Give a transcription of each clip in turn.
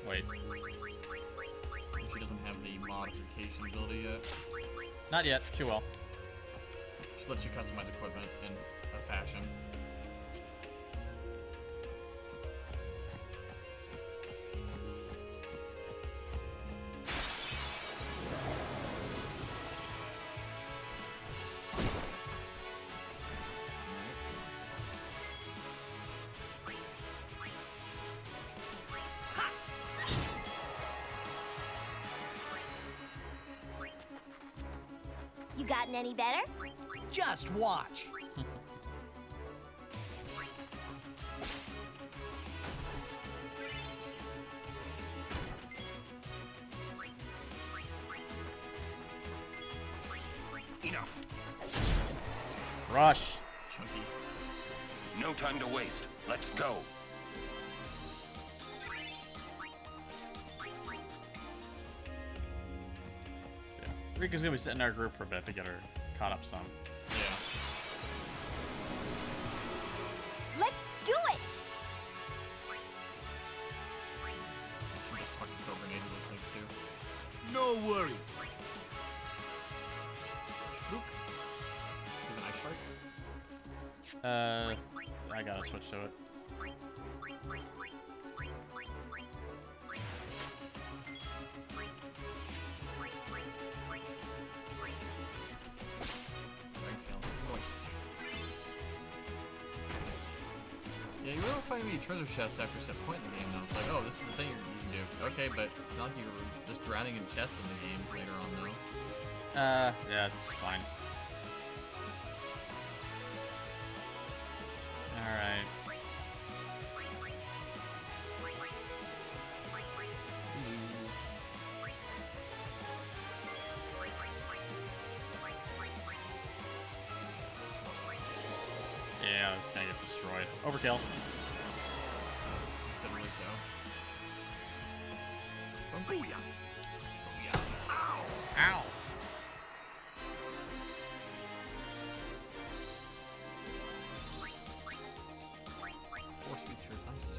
Wait. She doesn't have the modification ability yet. Not yet. She will. She lets you customize equipment in a fashion. You gotten any better? Just watch. Enough. Rush. Chunky. No time to waste. Let's go. Yeah. Rika's gonna be sitting in our group for a bit to get her caught up some. Yeah. Let's do it! She can just fucking throw grenades at those things too. No worries. Spook. With an ice shark. I gotta switch to it. Thanks, Hale. Nice. Yeah, you don't find any treasure chests after a set point in the game, though. It's like, oh, this is the thing you can do. Okay, but it's not like you're just drowning in chests in the game later on, though. Yeah, it's fine. Alright. Yeah, it's gonna get destroyed. Overkill. Considerably so. Booyah. Ow! 4 speed spheres, nice.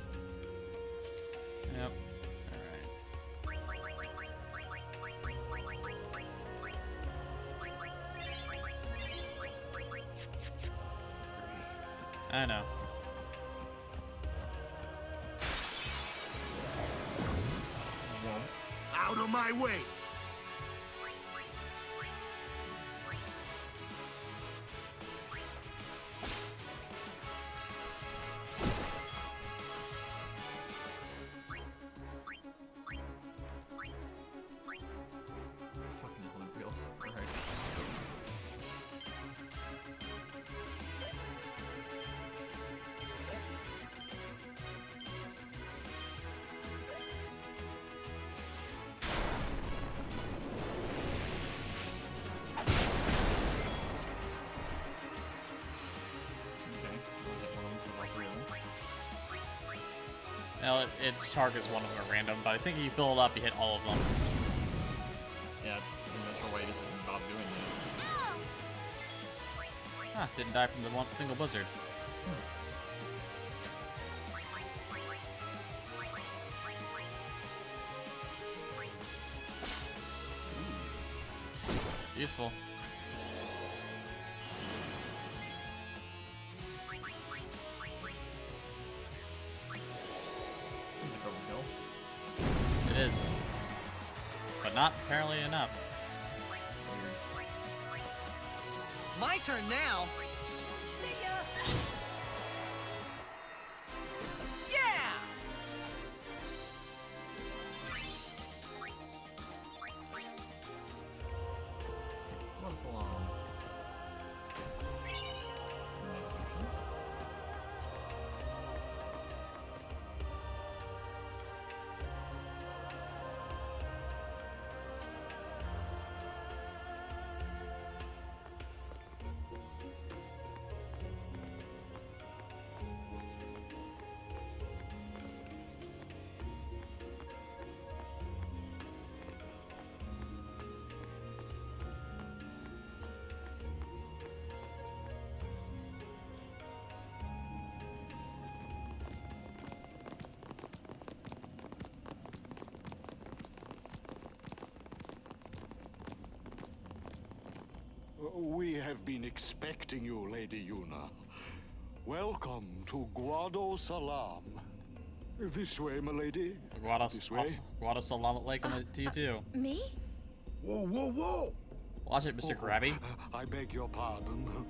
Yep. Alright. I know. Out of my way. Fucking hell, the wheels. Alright. Okay, we'll hit one of them, so all 3 of them. Well, it targets one of them at random, but I think if you fill it up, you hit all of them. Yeah, I'm not sure why he doesn't bother doing that. Ah, didn't die from the one single blizzard. Useful. This is a overkill. It is. But not apparently enough. My turn now. See ya. Yeah. Guadosalam. Evolution. We have been expecting you, Lady Yuna. Welcome to Guadosalam. This way, my lady. This way. Guadosalam Lake to you too. Me? Whoa, whoa, whoa! Watch it, Mr. Grabby. I beg your pardon.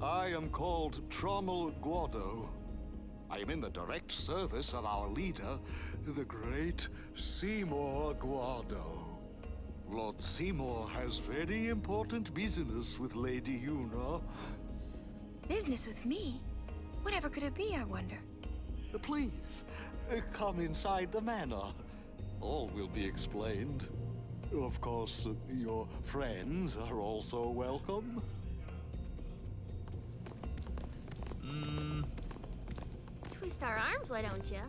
I am called Trommel Guado. I am in the direct service of our leader, the great Seymour Guado. Lord Seymour has very important business with Lady Yuna. Business with me? Whatever could it be, I wonder? Please, come inside the manor. All will be explained. Of course, your friends are also welcome. Twist our arms, why don't you?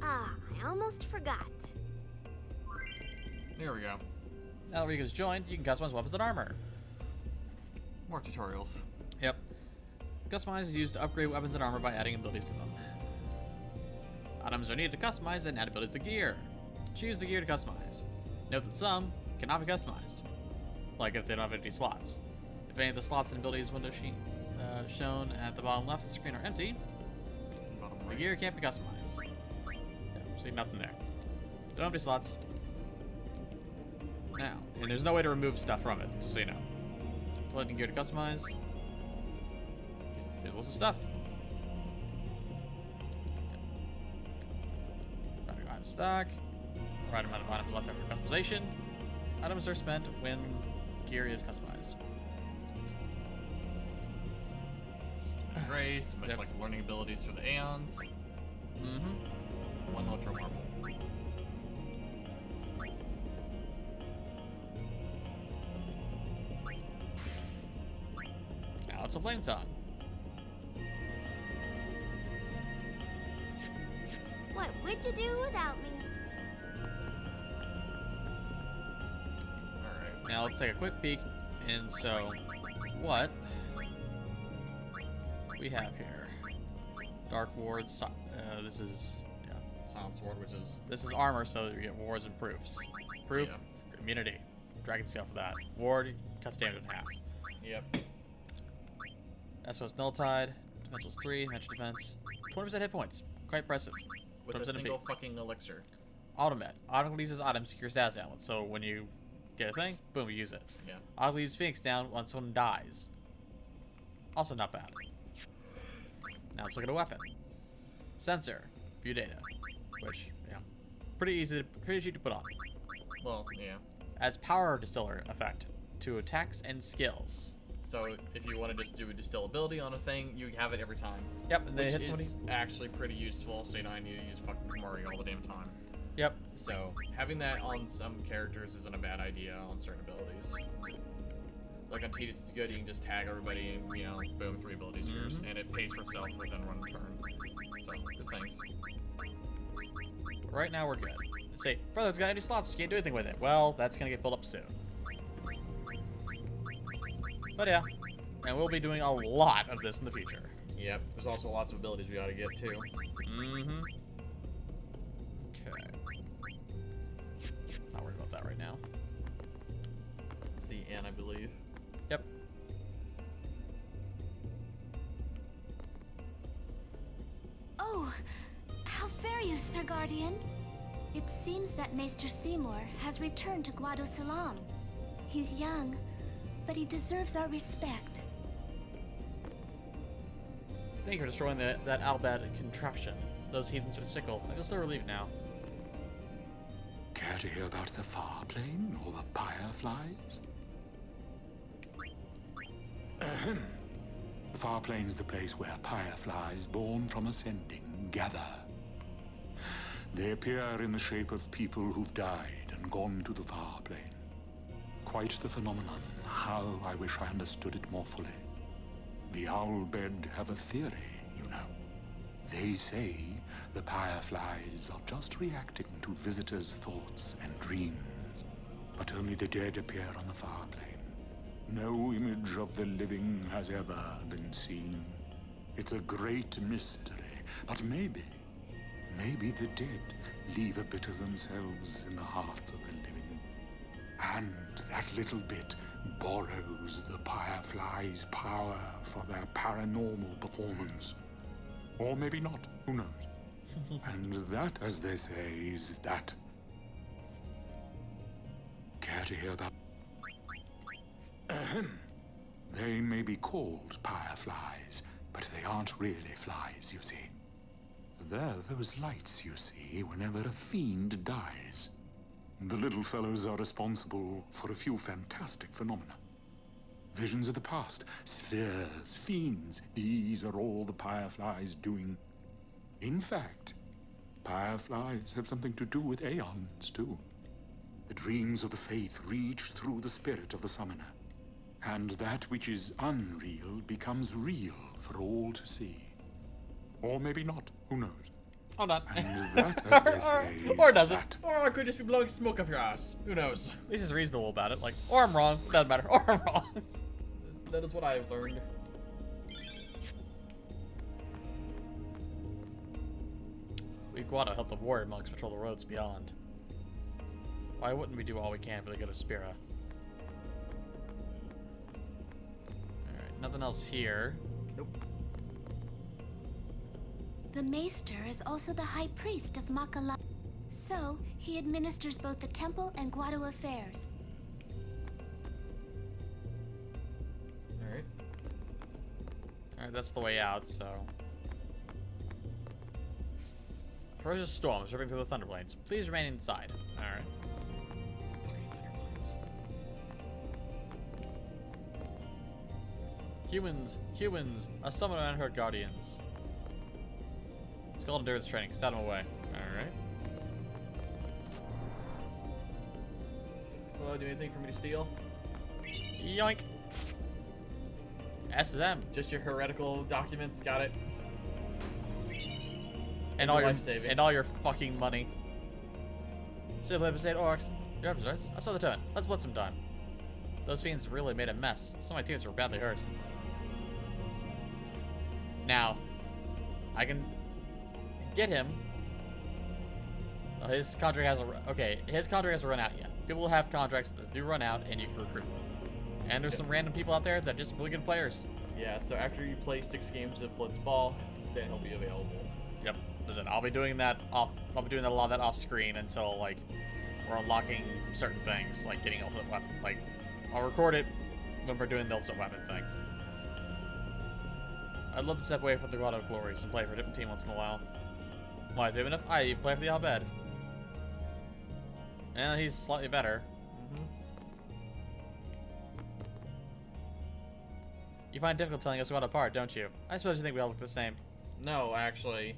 Ah, I almost forgot. There we go. Now that Rika's joined, you can customize weapons and armor. More tutorials. Yep. Customize is used to upgrade weapons and armor by adding abilities to them. Items are needed to customize and add abilities to gear. Choose the gear to customize. Note that some cannot be customized, like if they don't have empty slots. If any of the slots and abilities window shown at the bottom left of the screen are empty, Bottom the right. gear can't be customized. Yeah, see, nothing there. No empty slots. Now, and there's no way to remove stuff from it, just so you know. Selecting gear to customize. Here's a list of stuff. Item stock. Right amount of items left after customization. Items are spent when gear is customized. Grace, much Yep. like learning abilities for the Aeons. Mm-hmm. 1 Ultra Marble. Now it's a flame tongue. What would you do without me? Alright. Now let's take a quick peek. And so, what we have here? Dark wards. This is Silent Sword, which is this is armor, so that you get wards and proofs. Proof, Yeah. immunity, dragon scale for that. Ward cuts damage in half. Yep. SOS null tide. Defense was 3. Magic defense. 20% hit points. Quite impressive. With a 20% single MP. fucking elixir. Automet. Automatically uses items to cure status ailments. So when you get a thing, boom, you use it. Yeah. Automatically use Phoenix down when someone dies. Also not bad. Now let's look at a weapon. Sensor. View data. Which, pretty cheap to put on. Well, yeah. Adds power distiller effect to attacks and skills. So if you want to just do a distill ability on a thing, you have it every time. Yep, and then Which hit somebody. is actually pretty useful, so you don't need to use fucking Kamari all the damn time. Yep. So having that on some characters isn't a bad idea on certain abilities. Like on Tidus, it's good. You can just tag everybody, and, boom, 3 abilities yours, and it pays for itself within 1 turn. So just things. Right now we're good. Let's say, brother, it's got any slots, but you can't do anything with it. Well, that's gonna get filled up soon. But yeah, and we'll be doing a lot of this in the future. Yep. There's also lots of abilities we gotta get too. Mm-hmm. Okay. Not worried about that right now. It's the N, I believe. Yep. Oh, how fare you, Sir Guardian? It seems that Maester Seymour has returned to Guadosalam. He's young, but he deserves our respect. Thank you for destroying that Albad contraption. Those heathens are fickle. I feel so relieved now. Care to hear about the Farplane or the Fireflies? Ahem. The Farplane's the place where fireflies born from ascending gather. They appear in the shape of people who've died and gone to the Farplane. Quite the phenomenon. How I wish I understood it more fully. The Owlbed have a theory, you know. They say the fireflies are just reacting to visitors' thoughts and dreams. But only the dead appear on the Farplane. No image of the living has ever been seen. It's a great mystery, but maybe the dead leave a bit of themselves in the hearts of the living. And that little bit borrows the Firefly's power for their paranormal performance. Or maybe not, who knows? And that, as they say, is that. Care to hear about? Ahem. They may be called fireflies, but they aren't really flies, you see. They're those lights you see whenever a fiend dies. The little fellows are responsible for a few fantastic phenomena. Visions of the past, spheres, fiends, these are all the fireflies doing. In fact, fireflies have something to do with aeons, too. The dreams of the faith reach through the spirit of the summoner. And that which is unreal becomes real for all to see. Or maybe not, who knows? Or not. And that, as they say, or is doesn't. that. Or I could just be blowing smoke up your ass. Who knows? At least he's reasonable about it. Like, or I'm wrong. It doesn't matter. Or I'm wrong. That is what I have learned. We Guado help the warrior monks patrol the roads beyond. Why wouldn't we do all we can for the good of Spira? Alright, nothing else here. Nope. The Maester is also the High Priest of Makala. So, he administers both the temple and Guado affairs. Alright. Alright, that's the way out, so. Ferocious storm is ripping through the Thunderblades. Please remain inside. Alright. Humans, a summoner and her guardians. It's called endurance training. Stat them away. Alright. Well, do anything for me to steal? Yoink. S is M. Just your heretical documents, got it. And all your life savings. and all your fucking money. Civil episode orcs. Your weapons, right? I saw the turn. Let's split some time. Those fiends really made a mess. Some of my teammates were badly hurt. Now, I can get him. His contract has his contract hasn't run out yet. People have contracts that do run out, and you can recruit them. And there's some random people out there that are just really good players. Yeah, so after you play 6 games of Blitzball, then he'll be available. Yep. Listen, I'll be doing that a lot of that off screen until like we're unlocking certain things, like getting ultimate weapon. Like I'll record it when we're doing the ultimate weapon thing. I'd love to step away from the Guado glories and play for a different team once in a while. Why, do you have enough? I play for the Al-Bed. And he's slightly better. You find it difficult telling us Guado apart, don't you? I suppose you think we all look the same. No, actually,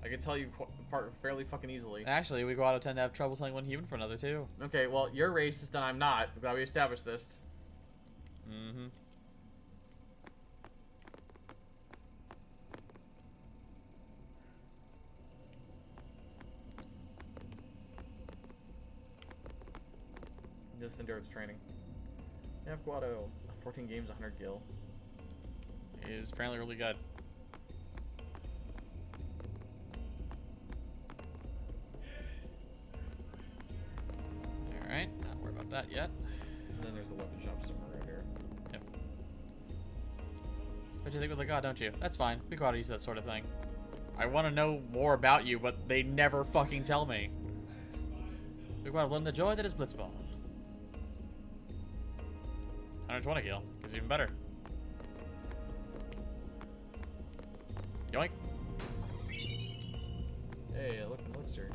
I can tell you apart fairly fucking easily. Actually, we Guado tend to have trouble telling one human from another, too. Okay, well, you're racist and I'm not. Glad we established this. Mm-hmm. Just endurance training. Yeah, Guado. 14 games, 100 gil. Is apparently really good. Alright, not worry about that yet. And then there's a weapon shop somewhere right here. Yep. But you think with the god, don't you? That's fine. We gotta use that sort of thing. I want to know more about you, but they never fucking tell me. We gotta learn the joy that is Blitzball. 120 gil is even better. Yoink. Hey, look, an elixir.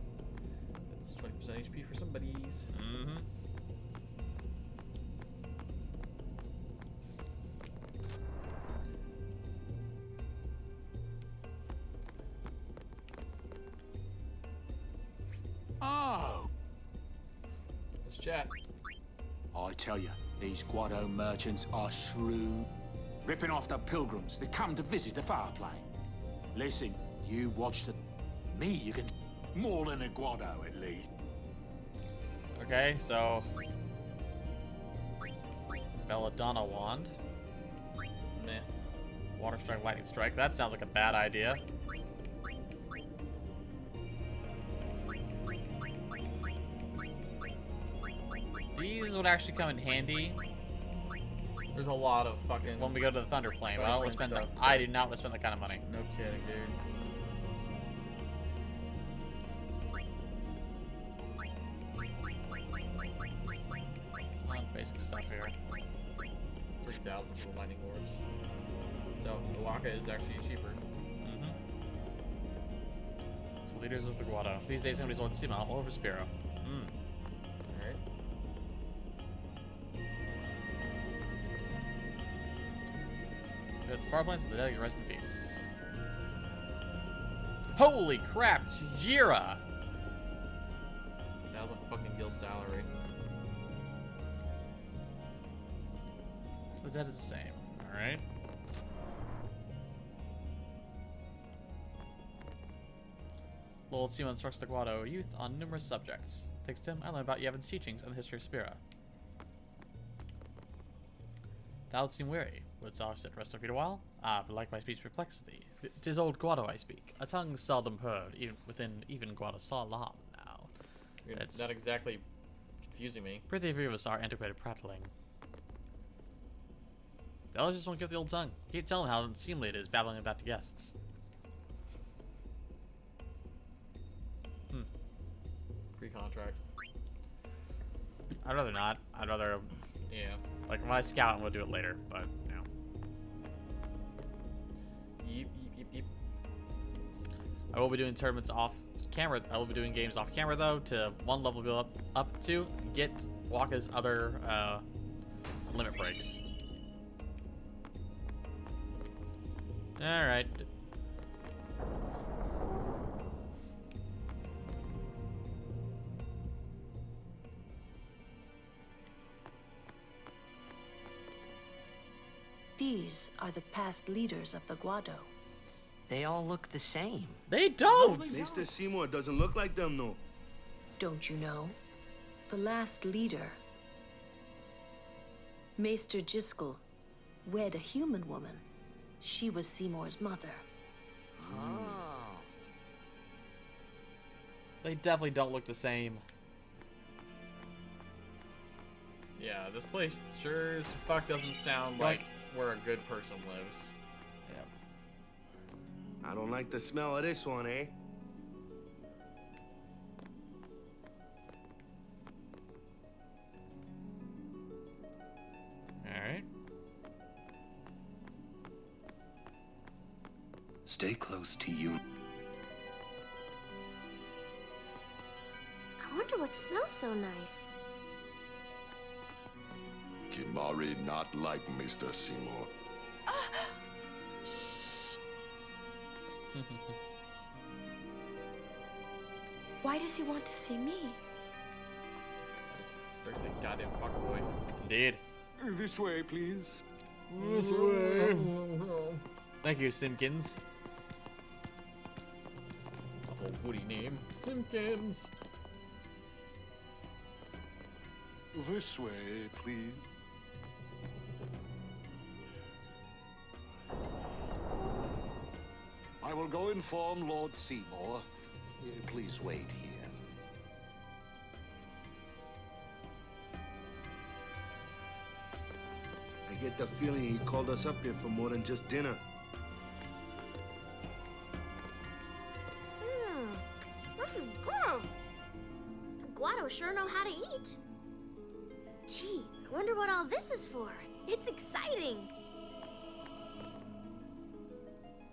That's 20% HP for somebody's. Mm-hmm. Oh! Let's chat. I tell you, these Guado merchants are shrewd. Ripping off the pilgrims that come to visit the Farplane. Listen, you watch the... Me, you can... More than a Guado, at least. Okay, so... Belladonna Wand. Meh. Water Strike, Lightning Strike. That sounds like a bad idea. These would actually come in handy There's a lot of fucking. when we go to the Thunder Plane, but I don't want to spend Stuff. I do not want to spend that kind of money. No kidding, dude. On basic stuff here. 3,000 for the lightning orbs. So Oaxaca is actually cheaper. So leaders of the Guado. These days, somebody's on Sima all over Spiro. Alright. Good. The Farplanes of the dead, rest in peace. Holy crap, Jira! 1,000 fucking gil salary. So the dead is the same. Alright. Lord Sima instructs the Guado youth on numerous subjects. Thanks to him, I learned about Yevon's teachings and the history of Spira. Thou seem weary. Wouldst thou sit rest of a while? Ah, but like my speech perplexes thee. 'Tis old Guado I speak, a tongue seldom heard, even within Guadosalam now. You're That's- not exactly confusing me. Pretty few of us are antiquated prattling. The others just won't give the old tongue. Keep telling how unseemly it is babbling about to guests. Pre-contract. I'd rather not. I'd rather, Yeah. like, when I scout, we'll do it later, but, you know. Yeep, yeep, yeep, yeep. I will be doing tournaments off camera. I will be doing games off camera, though, to one level build up to get Waka's other limit breaks. Alright. These are the past leaders of the Guado. They all look the same. They don't! Mr. Seymour doesn't look like them, no. Don't you know? The last leader, Maester Jiskel, wed a human woman. She was Seymour's mother. Oh. They definitely don't look the same. Yeah, this place sure as fuck doesn't sound like where a good person lives. Yep. I don't like the smell of this one, eh? Alright. Stay close to you. I wonder what smells so nice. Kimari not like Mr. Seymour. Why does he want to see me? Thirsty goddamn fuckboy. Indeed. This way, please. This way. Thank you, Simpkins. A whole woody name. Simpkins. This way, please. I will go inform Lord Seymour. Please wait here. I get the feeling he called us up here for more than just dinner. This is good. The Guado sure know how to eat. Gee, I wonder what all this is for. It's exciting.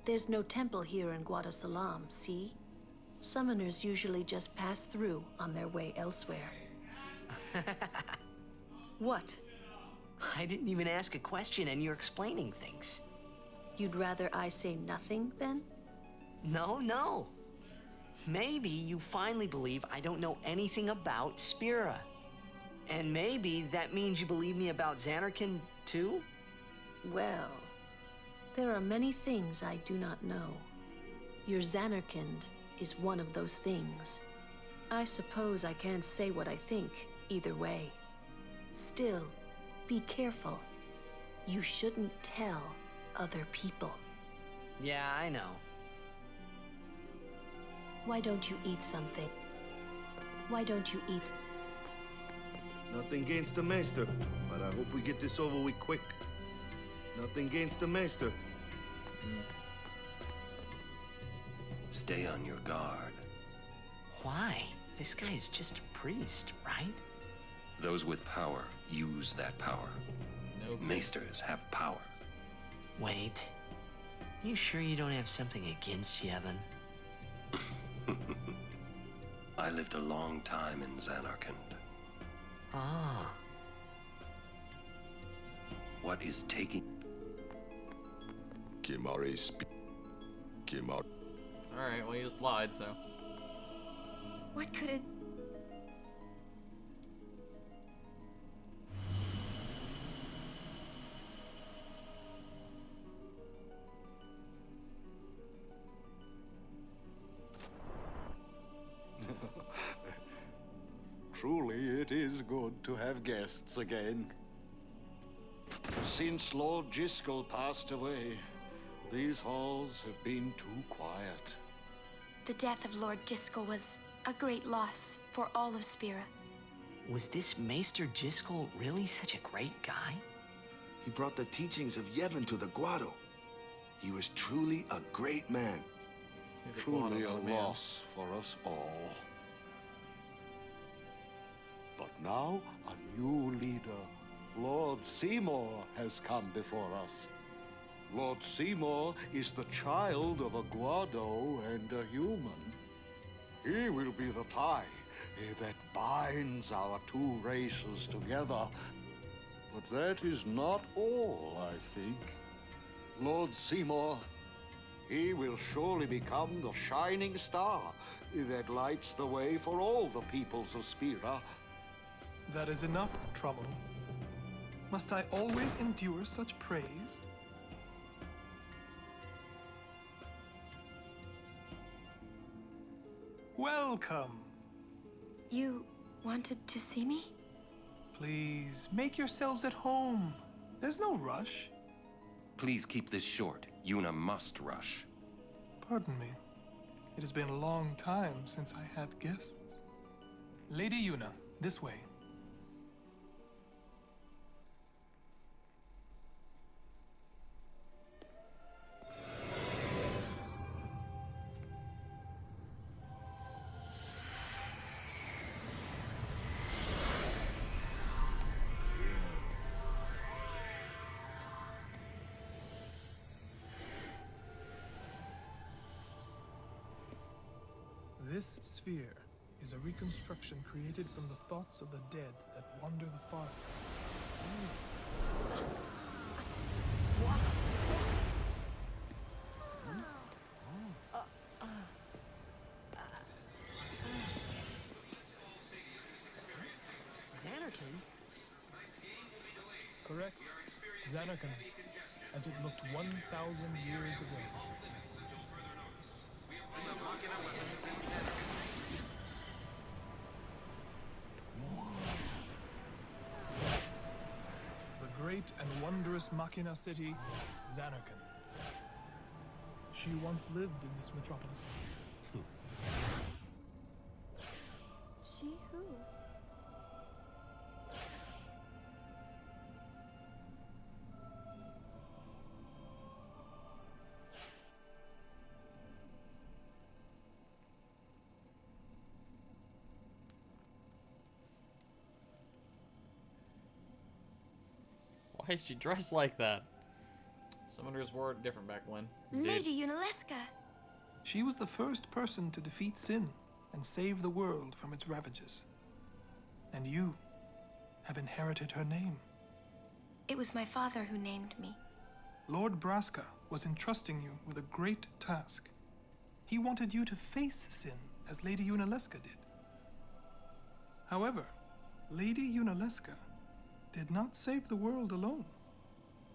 There's no temple here in Guadosalam, see? Summoners usually just pass through on their way elsewhere. What? I didn't even ask a question and you're explaining things. You'd rather I say nothing, then? No. Maybe you finally believe I don't know anything about Spira. And maybe that means you believe me about Xanarkin, too? Well, there are many things I do not know. Your Xanarkind is one of those things. I suppose I can't say what I think either way. Still, be careful. You shouldn't tell other people. Yeah, I know. Why don't you eat something? Why don't you eat? Nothing against the Maester, but I hope we get this over with quick. Nothing against the Maester. Stay on your guard. Why? This guy's just a priest, right? Those with power use that power. No. Maesters have power. Wait. You sure you don't have something against Yevon? I lived a long time in Zanarkand. Ah. What is taking... Kimari Kimari. Alright, well, you just lied, so. What could it... Truly, it is good to have guests again. Since Lord Jiskel passed away, these halls have been too quiet. The death of Lord Jiskel was a great loss for all of Spira. Was this Maester Jiskel really such a great guy? He brought the teachings of Yevon to the Guado. He was truly a great man. He's Truly Guado, a man. loss for us all. But now, a new leader, Lord Seymour, has come before us. Lord Seymour is the child of a Guado and a human. He will be the tie that binds our two races together. But that is not all, I think. Lord Seymour, he will surely become the shining star that lights the way for all the peoples of Spira. That is enough trouble. Must I always endure such praise? Welcome. You wanted to see me? Please, make yourselves at home. There's no rush. Please keep this short. Yuna must rush. Pardon me. It has been a long time since I had guests. Lady Yuna, this way. This sphere is a reconstruction created from the thoughts of the dead that wander the far. Zanarkand? Correct. Zanarkand, as it looked 1,000 years ago. The great and wondrous Machina city, Zanarkand. She once lived in this metropolis. She who? Why is she dressed like that? Summoners were different back when. Lady Yunalesca. She was the first person to defeat sin and save the world from its ravages. And you have inherited her name. It was my father who named me. Lord Braska was entrusting you with a great task. He wanted you to face sin as Lady Yunalesca did. However, Lady Yunalesca did not save the world alone.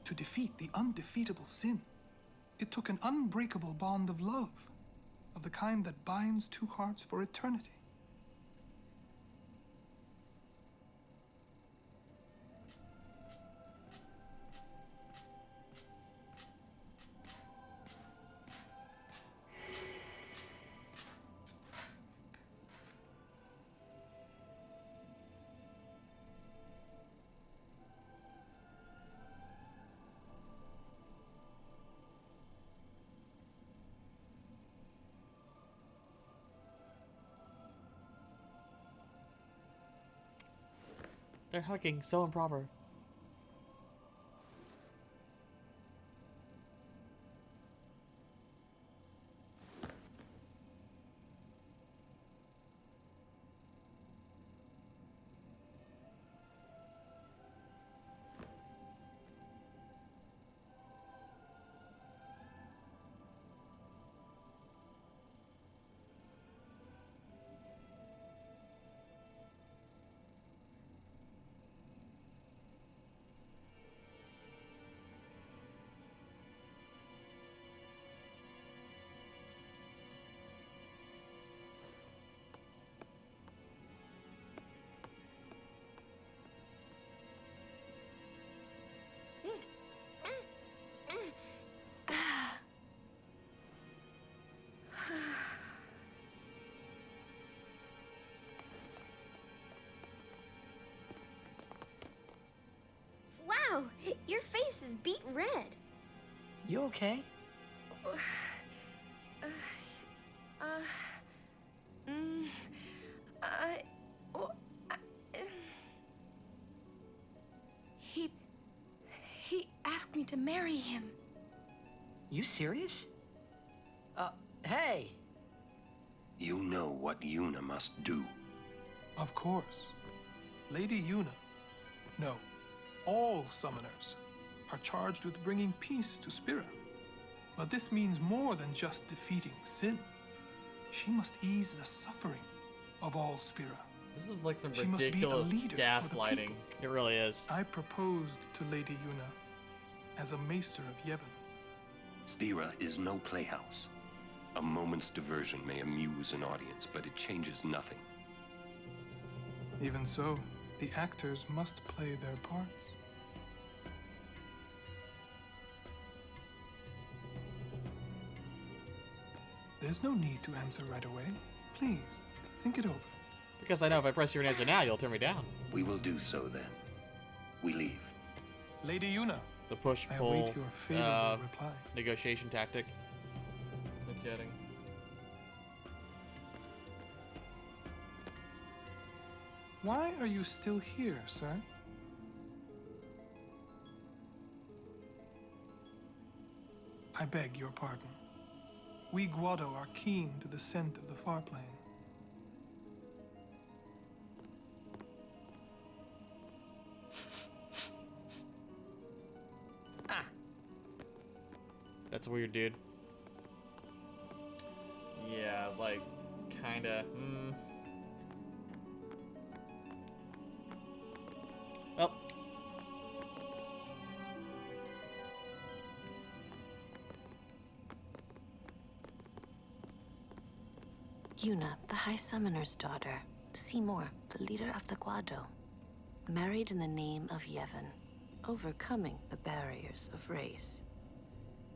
To defeat the undefeatable sin, it took an unbreakable bond of love, of the kind that binds two hearts for eternity. They're hugging, so improper. Wow, your face is beet red. You okay? He asked me to marry him. You serious? Hey! You know what Yuna must do. Of course. Lady Yuna. No, all summoners are charged with bringing peace to Spira. But this means more than just defeating sin. She must ease the suffering of all Spira. This is like some She must be a ridiculous leader for the gaslighting. people. It really is. I proposed to Lady Yuna as a maester of Yevon. Spira is no playhouse. A moment's diversion may amuse an audience, but it changes nothing. Even so, the actors must play their parts. There's no need to answer right away. Please, think it over. Because I know if I press your answer now, you'll turn me down. We will do so then. We leave. Lady Yuna, The push, I pull, await your favorable reply. negotiation tactic. No kidding. Why are you still here, sir? I beg your pardon. We Guado are keen to the scent of the Farplane. That's weird, dude. Yeah, like, kinda. Well. Yuna, the High Summoner's daughter. Seymour, the leader of the Guado. Married in the name of Yevon, overcoming the barriers of race.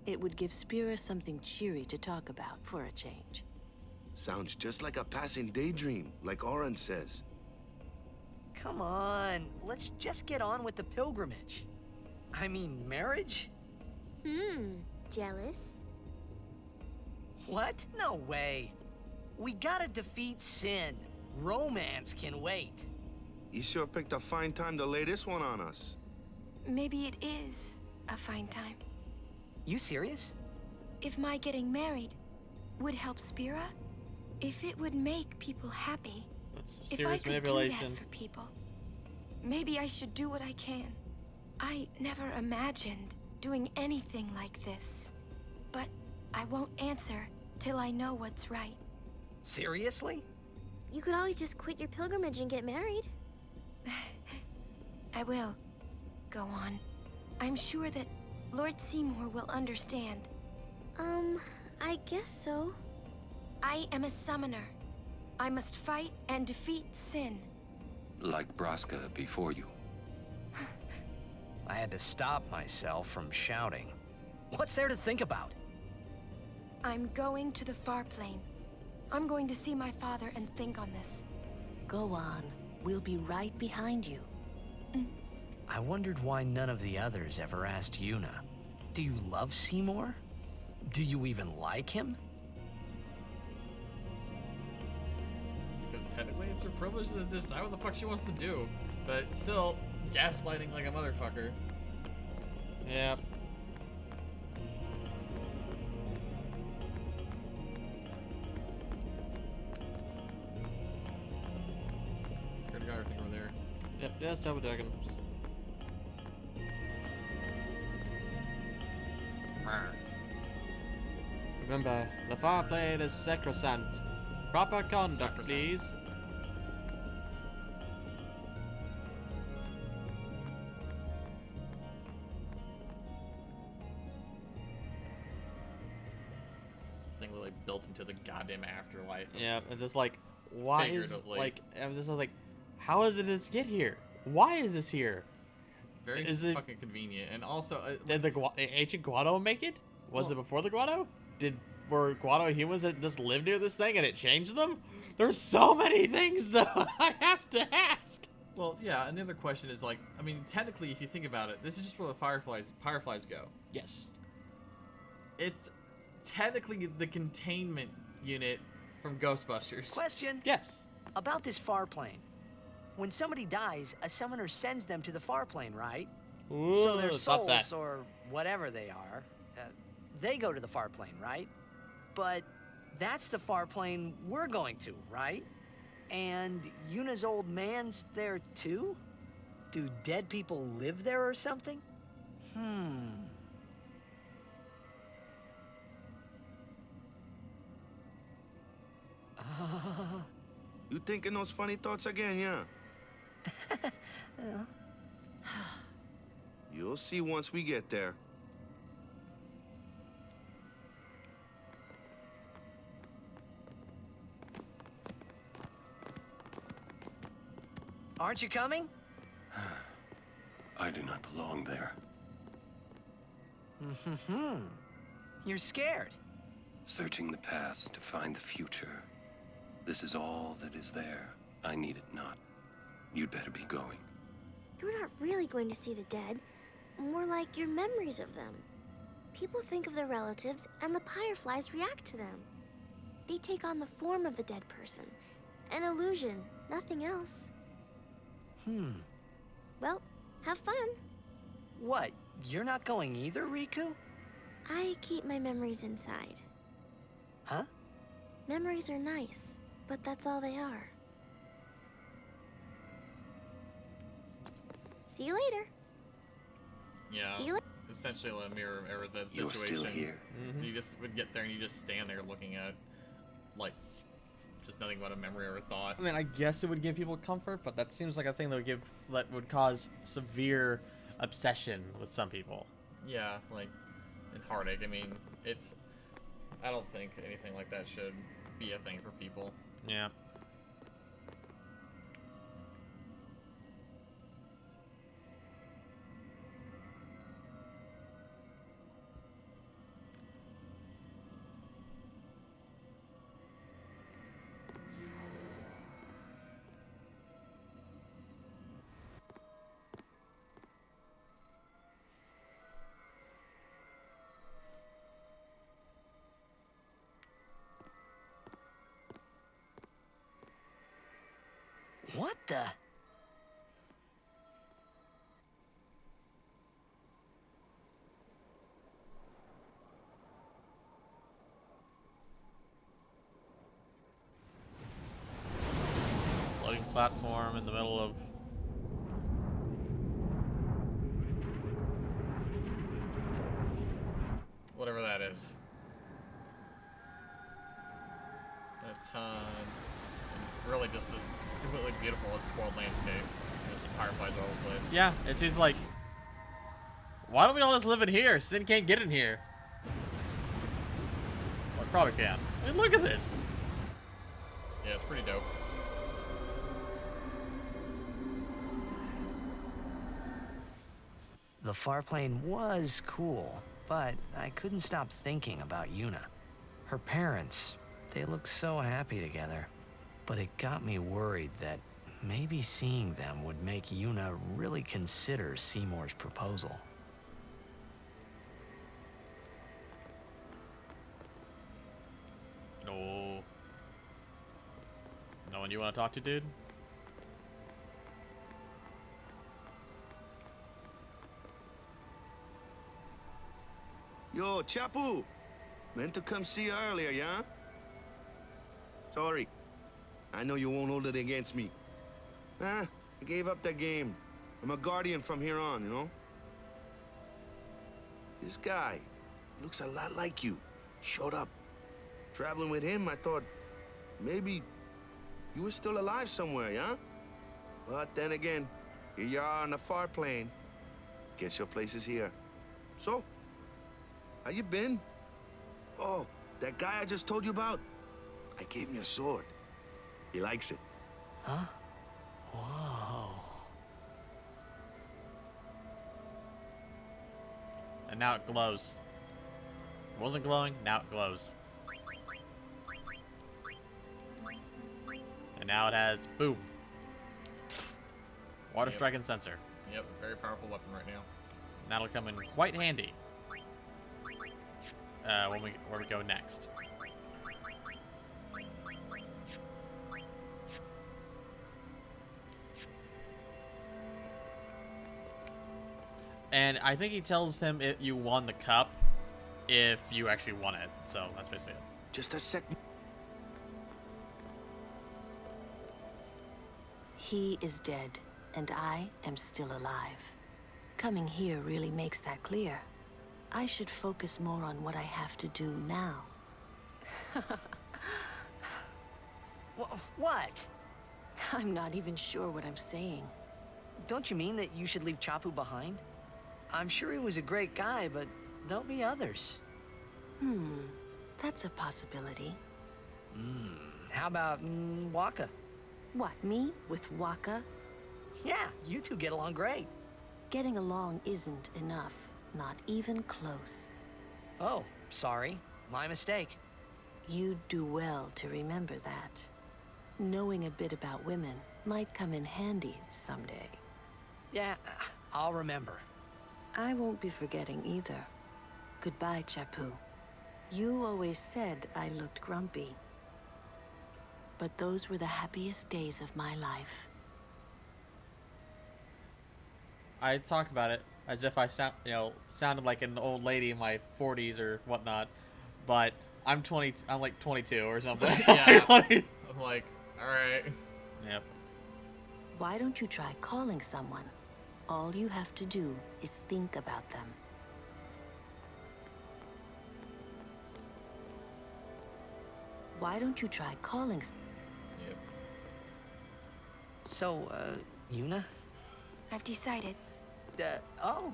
It would give Spira something cheery to talk about for a change. Sounds just like a passing daydream, like Oren says. Come on, let's just get on with the pilgrimage. I mean, marriage? Jealous? What? No way. We gotta defeat sin. Romance can wait. You sure picked a fine time to lay this one on us. Maybe it is a fine time. You serious? If my getting married would help Spira, if it would make people happy, That's if I serious could manipulation. do that for people, maybe I should do what I can. I never imagined doing anything like this, but I won't answer till I know what's right. Seriously? You could always just quit your pilgrimage and get married. I will. Go on. I'm sure that Lord Seymour will understand. I guess so. I am a summoner. I must fight and defeat sin. Like Braska before you. I had to stop myself from shouting. What's there to think about? I'm going to the Farplane. I'm going to see my father and think on this. Go on. We'll be right behind you. I wondered why none of the others ever asked Yuna. Do you love Seymour? Do you even like him? Because technically it's her privilege to decide what the fuck she wants to do. But still, gaslighting like a motherfucker. Yep. Could have got everything over there. Yep, just double checking. Remember, the Farplane is sacrosanct. Proper conduct, please. Thing literally built into the goddamn afterlife. Yeah, it's just like, why is, Figuratively. like, I'm just like, how did this get here? Why is this here? Very Is it- fucking convenient. And also, Did the ancient Guado make it? Was it before the Guado? Were Guado humans that just lived near this thing and it changed them? There's so many things though I have to ask. well, yeah. And the other question is like, I mean, technically, if you think about it, this is just where the fireflies go. Yes. It's technically the containment unit from Ghostbusters. Question. Yes. About this Farplane. When somebody dies, a summoner sends them to the Farplane, right? Ooh, So their stop that. souls, or whatever they are, they go to the Farplane, right? But that's the Farplane we're going to, right? And Yuna's old man's there too? Do dead people live there or something? You thinking those funny thoughts again, yeah? You'll see once we get there. Aren't you coming? I do not belong there. You're scared. Searching the past to find the future. This is all that is there. I need it not. You'd better be going. You're not really going to see the dead. More like your memories of them. People think of their relatives, and the fireflies react to them. They take on the form of the dead person. An illusion, nothing else. Well, have fun. What? You're not going either, Riku? I keep my memories inside. Huh? Memories are nice, but that's all they are. See you later. Yeah. See you later. Essentially a mirror of Erized's You're situation. still here. You just would get there and you just stand there looking at, like, just nothing but a memory or a thought. I mean, I guess it would give people comfort, but that seems like a thing that would cause severe obsession with some people. Yeah, like, and heartache. I mean, I don't think anything like that should be a thing for people. Yeah. What the? Floating platform in the middle of... Whatever that is. A ton. And really just the completely beautiful and spoiled landscape. Just the fireflies all over the place. Yeah, it's just like... Why don't we all just live in here? Sin can't get in here. Well, it probably can. I mean, look at this. Yeah, it's pretty dope. The Farplane was cool, but I couldn't stop thinking about Yuna. Her parents, they looked so happy together. But it got me worried that maybe seeing them would make Yuna really consider Seymour's proposal. No. No one you want to talk to, dude? Yo, Chapu! Meant to come see you earlier, yeah? Sorry. I know you won't hold it against me. I gave up that game. I'm a guardian from here on, you know? This guy looks a lot like you. Showed up. Traveling with him, I thought maybe you were still alive somewhere, yeah? But then again, here you are on the Farplane. Guess your place is here. So, how you been? Oh, that guy I just told you about? I gave him your sword. He likes it. Huh? Whoa. And now it glows. It wasn't glowing, now it glows. And now it has boom. Water strike and sensor. Yep, very powerful weapon right now. That'll come in quite handy. Where we go next. And I think he tells him if you won the cup, if you actually won it. So that's basically it. Just a sec. He is dead, and I am still alive. Coming here really makes that clear. I should focus more on what I have to do now. What? I'm not even sure what I'm saying. Don't you mean that you should leave Chapu behind? I'm sure he was a great guy, but there'll be others. That's a possibility. How about Waka? What, me? With Waka? Yeah, you two get along great. Getting along isn't enough. Not even close. Oh, sorry. My mistake. You'd do well to remember that. Knowing a bit about women might come in handy someday. Yeah, I'll remember. I won't be forgetting either. Goodbye, Chapu. You always said I looked grumpy. But those were the happiest days of my life. I talk about it as if I sounded like an old lady in my 40s or whatnot, but I'm like 22 or something. Yeah. I'm like, all right. Yep. Why don't you try calling someone? All you have to do is think about them. Why don't you try calling? Yep. So, Yuna? I've decided. Oh,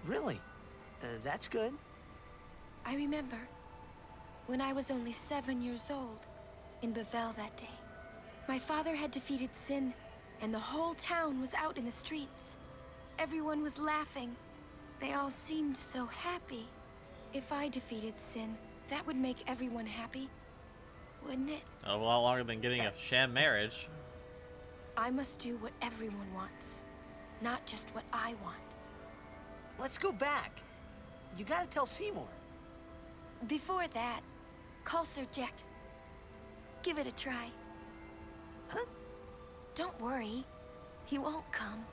really? That's good. I remember when I was only 7 years old in Bavel that day. My father had defeated Sin, and the whole town was out in the streets. Everyone was laughing. They all seemed so happy. If I defeated Sin, that would make everyone happy, wouldn't it? A lot longer than getting a sham marriage. I must do what everyone wants, not just what I want. Let's go back. You gotta tell Seymour. Before that, call Sir Jet. Give it a try. Huh? Don't worry. He won't come.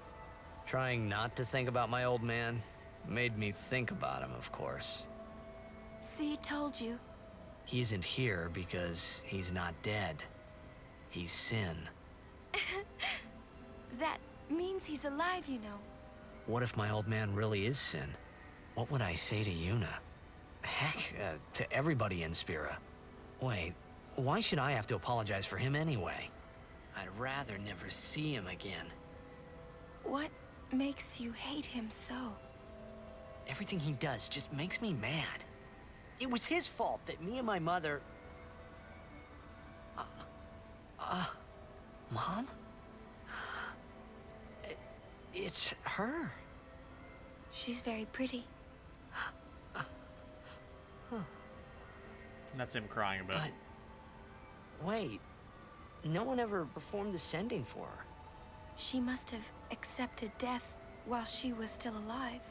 Trying not to think about my old man made me think about him, of course. See, told you. He isn't here because he's not dead. He's Sin. That means he's alive, you know. What if my old man really is Sin? What would I say to Yuna? Heck, to everybody in Spira. Wait, why should I have to apologize for him anyway? I'd rather never see him again. What makes you hate him so? Everything he does just makes me mad. It was his fault that me and my mother... Mom? It's her. She's very pretty. That's him crying a bit. But... Wait. No one ever performed the sending for her. She must have accepted death while she was still alive.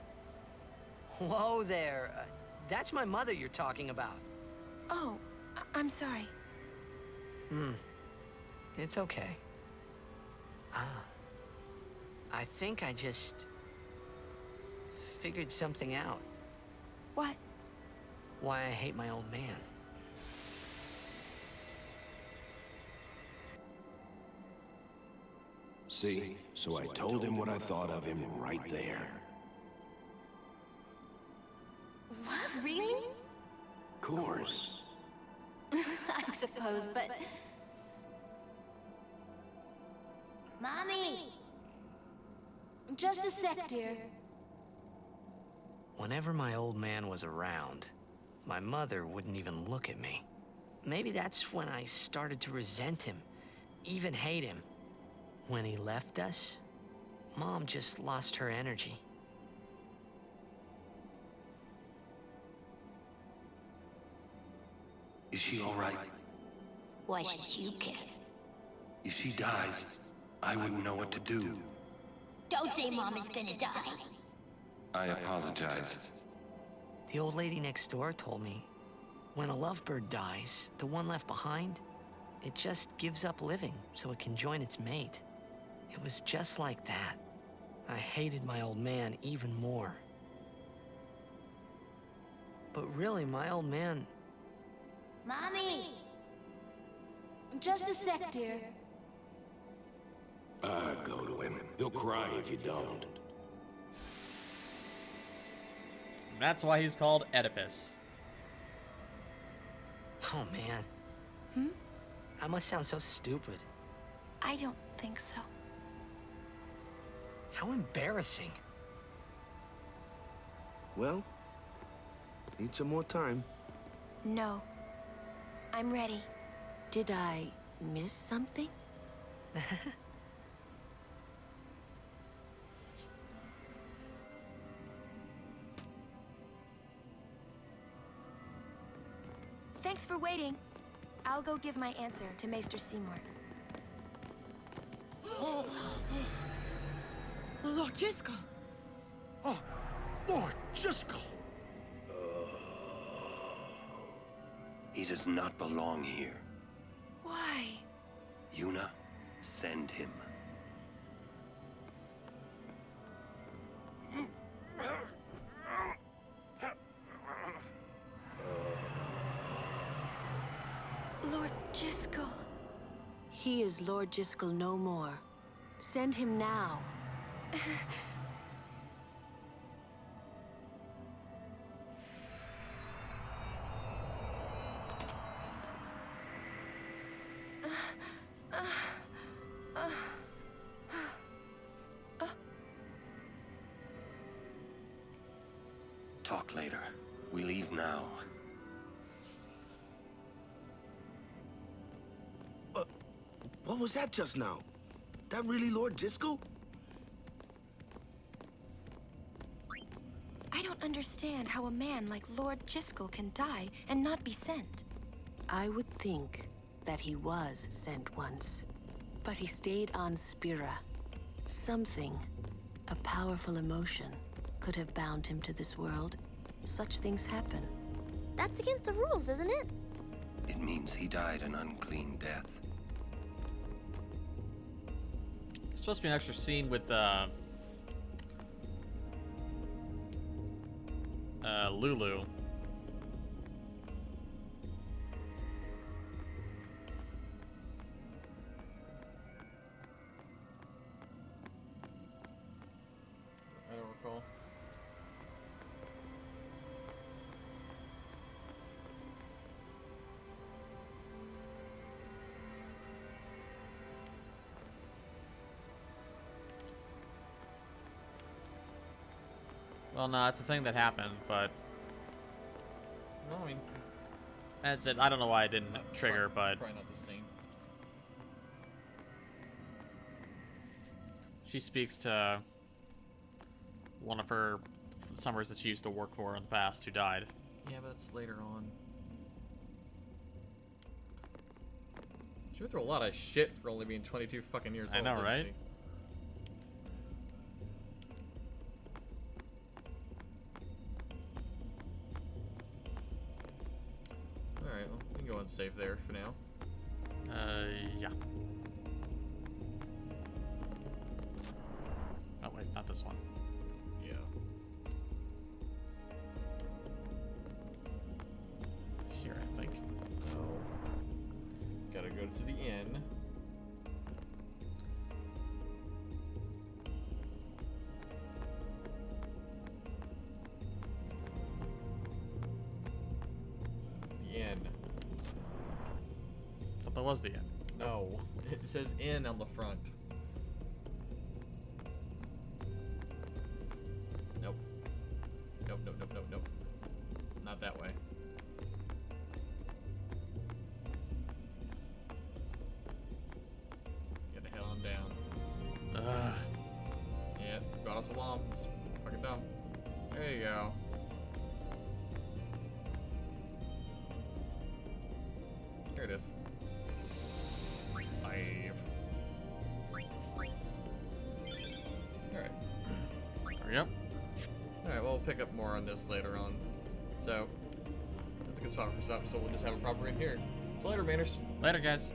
Whoa there. That's my mother you're talking about. Oh, I'm sorry. It's okay. I think I just... figured something out. What? why I hate my old man. See? So I told him what I thought of him right there. What? Really? Course. I suppose, but... Mommy! Just a sec, dear. Whenever my old man was around, my mother wouldn't even look at me. Maybe that's when I started to resent him, even hate him. When he left us, Mom just lost her energy. Is she all right? Why should you care? If she dies, I wouldn't know what to do. Don't say Mom is gonna die. I apologize. The old lady next door told me, when a lovebird dies, the one left behind, it just gives up living so it can join its mate. It was just like that. I hated my old man even more. But really, my old man... Mommy! Just a sec, dear. Go to him. He'll cry if you don't. That's why he's called Oedipus. Oh, man. I must sound so stupid. I don't think so. How embarrassing. Well, need some more time. No. I'm ready. Did I miss something? Thanks for waiting. I'll go give my answer to Maester Seymour. Lord Jiskel! Oh, Lord Jiskel! He does not belong here. Why? Yuna, send him. Lord Jiskel. He is Lord Jiskel no more. Send him now. Talk later. We leave now. What was that just now? That really Lord Jiskel? I don't understand how a man like Lord Jiskel can die and not be sent. I would think that he was sent once, but he stayed on Spira. Something, a powerful emotion, could have bound him to this world. Such things happen. That's against the rules, isn't it? It means he died an unclean death. Supposed to be an extra scene with Lulu. I don't recall. Well, no, it's a thing that happened, but No, I mean, that's it. I don't know why it didn't trigger, but probably not the same. she speaks to one of her summers that she used to work for in the past who died. Yeah, but it's later on. She went through a lot of shit for only being 22 fucking years old. I know, didn't right? she? Alright, well, we can go and save there for now. Yeah. Oh, wait, not this one. Yeah. to the inn. The inn. But that was the inn. No, it says inn on the front. Nope. Nope, nope, nope, nope, nope. Not that way. Gotta head on down. Yeah, Guadosalam. It's fucking dumb. There you go. Here it is. Save. Alright. Yep. Alright, we'll pick up more on this later on. So, that's a good spot for stop, so we'll just have a proper in here. So later, Manners. Later, guys.